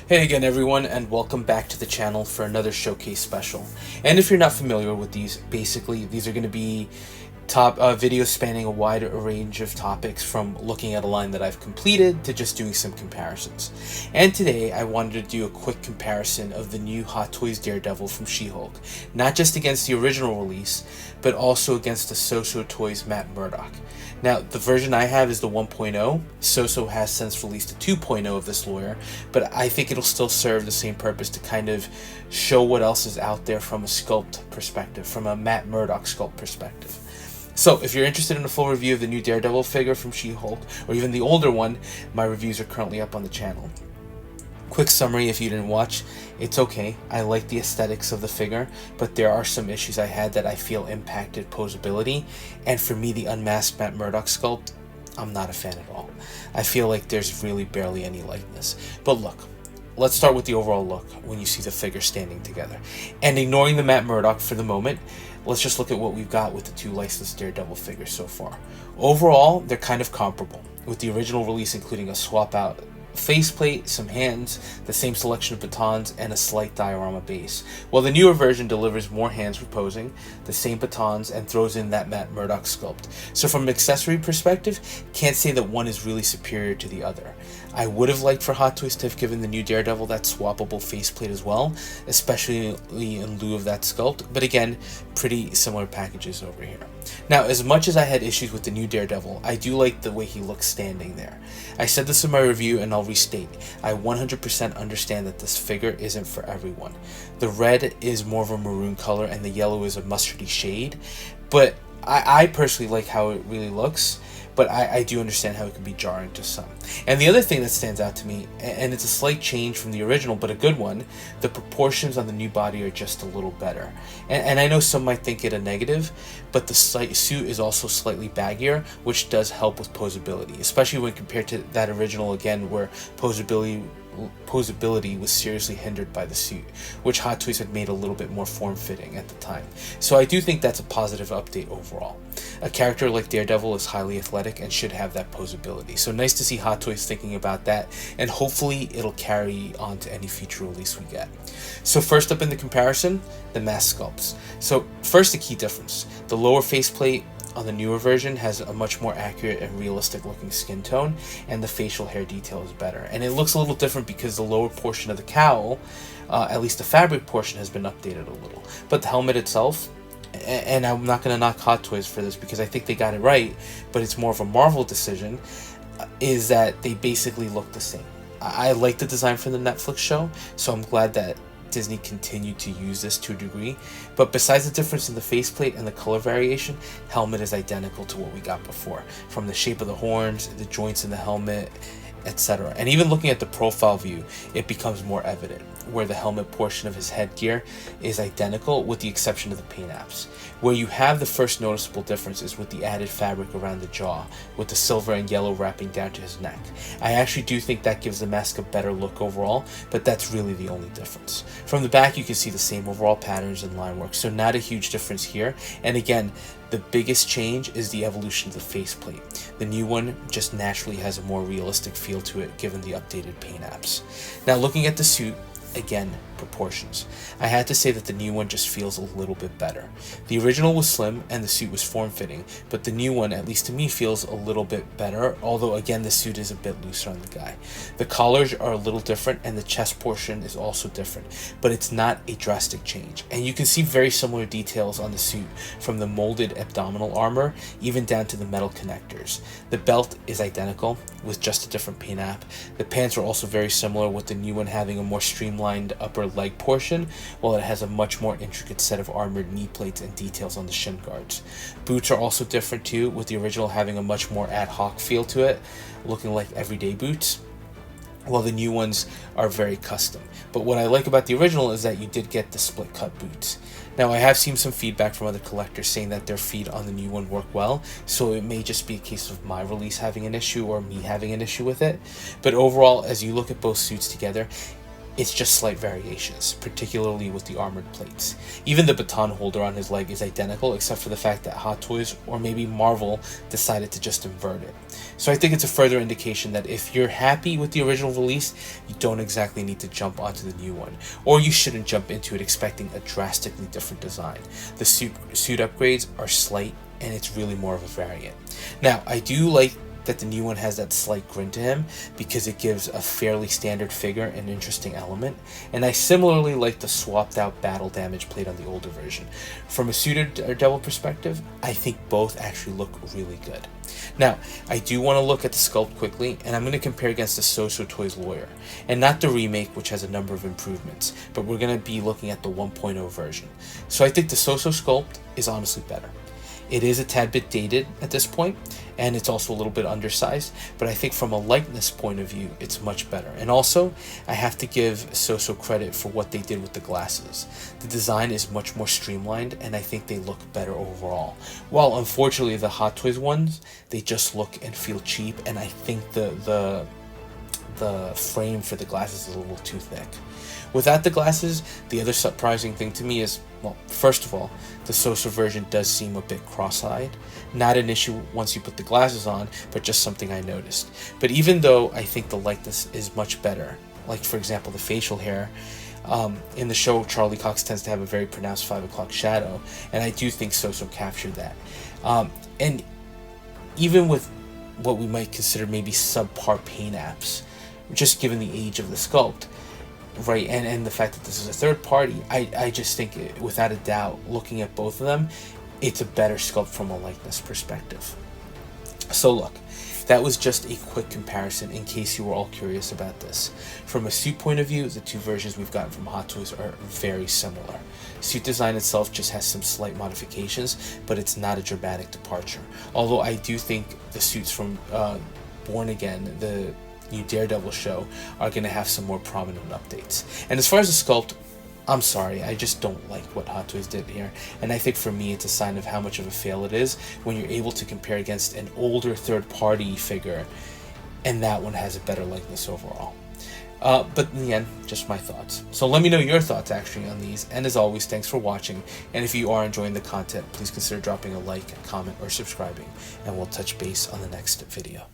Hey again everyone, and welcome back to the channel for another showcase special. And if you're not familiar with these, basically these are going to be top videos spanning a wide range of topics, from looking at a line that I've completed to just doing some comparisons. And today I wanted to do a quick comparison of the new Hot Toys Daredevil from She-Hulk, not just against the original release, but also against the Soosoo Toys Matt Murdock. Now, the version I have is the 1.0. Soosoo has since released a 2.0 of this lawyer, but I think it'll still serve the same purpose to kind of show what else is out there from a sculpt perspective, from a Matt Murdock sculpt perspective. So, if you're interested in a full review of the new Daredevil figure from She-Hulk, or even the older one, my reviews are currently up on the channel. Quick summary if you didn't watch, it's okay. I like the aesthetics of the figure, but there are some issues I had that I feel impacted posability, and for me the unmasked Matt Murdock sculpt, I'm not a fan at all. I feel like there's really barely any likeness. But look, let's start with the overall look when you see the figure standing together. And ignoring the Matt Murdock for the moment, let's just look at what we've got with the two licensed Daredevil figures so far. Overall, they're kind of comparable, with the original release including a swap out faceplate, some hands, the same selection of batons, and a slight diorama base, while the newer version delivers more hands reposing, the same batons, and throws in that Matt Murdock sculpt. So from an accessory perspective, can't say that one is really superior to the other. I would have liked for Hot Toys to have given the new Daredevil that swappable faceplate as well, especially in lieu of that sculpt, but again, pretty similar packages over here. Now, as much as I had issues with the new Daredevil, I do like the way he looks standing there. I said this in my review and I'll restate, I 100% understand that this figure isn't for everyone. The red is more of a maroon color and the yellow is a mustardy shade, but I personally like how it really looks, but I do understand how it can be jarring to some. And the other thing that stands out to me, and it's a slight change from the original, but a good one, the proportions on the new body are just a little better. And I know some might think it a negative, but the suit is also slightly baggier, which does help with posability, especially when compared to that original, again, where posability was seriously hindered by the suit, which Hot Toys had made a little bit more form-fitting at the time. So I do think that's a positive update overall. A character like Daredevil is highly athletic and should have that posability, so nice to see Hot Toys thinking about that, and hopefully it'll carry on to any future release we get. So first up in the comparison, the mask sculpts. So first, the key difference. The lower faceplate on the newer version has a much more accurate and realistic looking skin tone, and the facial hair detail is better. And it looks a little different because the lower portion of the cowl, at least the fabric portion, has been updated a little. But the helmet itself, and I'm not going to knock Hot Toys for this because I think they got it right, but it's more of a Marvel decision, is that they basically look the same. I like the design from the Netflix show, so I'm glad that Disney continued to use this to a degree, but besides the difference in the faceplate and the color variation, helmet is identical to what we got before, from the shape of the horns, the joints in the helmet, etc. And even looking at the profile view, it becomes more evident, where the helmet portion of his headgear is identical with the exception of the paint apps. Where you have the first noticeable difference is with the added fabric around the jaw, with the silver and yellow wrapping down to his neck. I actually do think that gives the mask a better look overall, but that's really the only difference. From the back you can see the same overall patterns and line work, so not a huge difference here. And again, the biggest change is the evolution of the faceplate. The new one just naturally has a more realistic feel to it given the updated paint apps. Now looking at the suit, again, proportions. I had to say that the new one just feels a little bit better. The original was slim and the suit was form-fitting, but the new one, at least to me, feels a little bit better, although again the suit is a bit looser on the guy. The collars are a little different and the chest portion is also different, but it's not a drastic change. And you can see very similar details on the suit, from the molded abdominal armor even down to the metal connectors. The belt is identical with just a different paint app. The pants are also very similar, with the new one having a more streamlined upper leg portion, while it has a much more intricate set of armored knee plates and details on the shin guards. Boots are also different too, with the original having a much more ad hoc feel to it, looking like everyday boots, while the new ones are very custom. But what I like about the original is that you did get the split cut boots. Now, I have seen some feedback from other collectors saying that their feet on the new one work well, so it may just be a case of my release having an issue or me having an issue with it. But overall, as you look at both suits together, It's just slight variations, particularly with the armored plates. Even the baton holder on his leg is identical, except for the fact that Hot Toys, or maybe Marvel, decided to just invert it. So I think it's a further indication that if you're happy with the original release, you don't exactly need to jump onto the new one, or you shouldn't jump into it expecting a drastically different design. The suit upgrades are slight, and it's really more of a variant. Now, I do like that the new one has that slight grin to him because it gives a fairly standard figure an interesting element, and I similarly like the swapped out battle damage plate on the older version. From a suited Daredevil perspective, I think both actually look really good. Now, I do want to look at the sculpt quickly, and I'm going to compare against the Soosoo Toys Lawyer, and not the remake, which has a number of improvements, but we're going to be looking at the 1.0 version. So I think the Soosoo sculpt is honestly better. It is a tad bit dated at this point, and it's also a little bit undersized, but I think from a likeness point of view, it's much better. And also, I have to give Soosoo credit for what they did with the glasses. The design is much more streamlined, and I think they look better overall. While unfortunately the Hot Toys ones, they just look and feel cheap, and I think the frame for the glasses is a little too thick. Without the glasses, the other surprising thing to me is, well, first of all, the Soosoo version does seem a bit cross-eyed. Not an issue once you put the glasses on, but just something I noticed. But even though I think the likeness is much better, like for example the facial hair, in the show Charlie Cox tends to have a very pronounced 5 o'clock shadow, and I do think Soosoo captured that. And even with what we might consider maybe subpar paint apps, just given the age of the sculpt, right, and the fact that this is a third party, I just think without a doubt, looking at both of them, it's a better sculpt from a likeness perspective. So look, that was just a quick comparison in case you were all curious about this. From a suit point of view, the two versions we've gotten from Hot Toys are very similar. Suit design itself just has some slight modifications, but it's not a dramatic departure. Although I do think the suits from Born Again, the new Daredevil show, are going to have some more prominent updates. And as far as the sculpt, I'm sorry, I just don't like what Hot Toys did here, and I think for me it's a sign of how much of a fail it is when you're able to compare against an older third-party figure, and that one has a better likeness overall. But in the end, just my thoughts. So let me know your thoughts actually on these, and as always, thanks for watching, and if you are enjoying the content, please consider dropping a like, comment, or subscribing, and we'll touch base on the next video.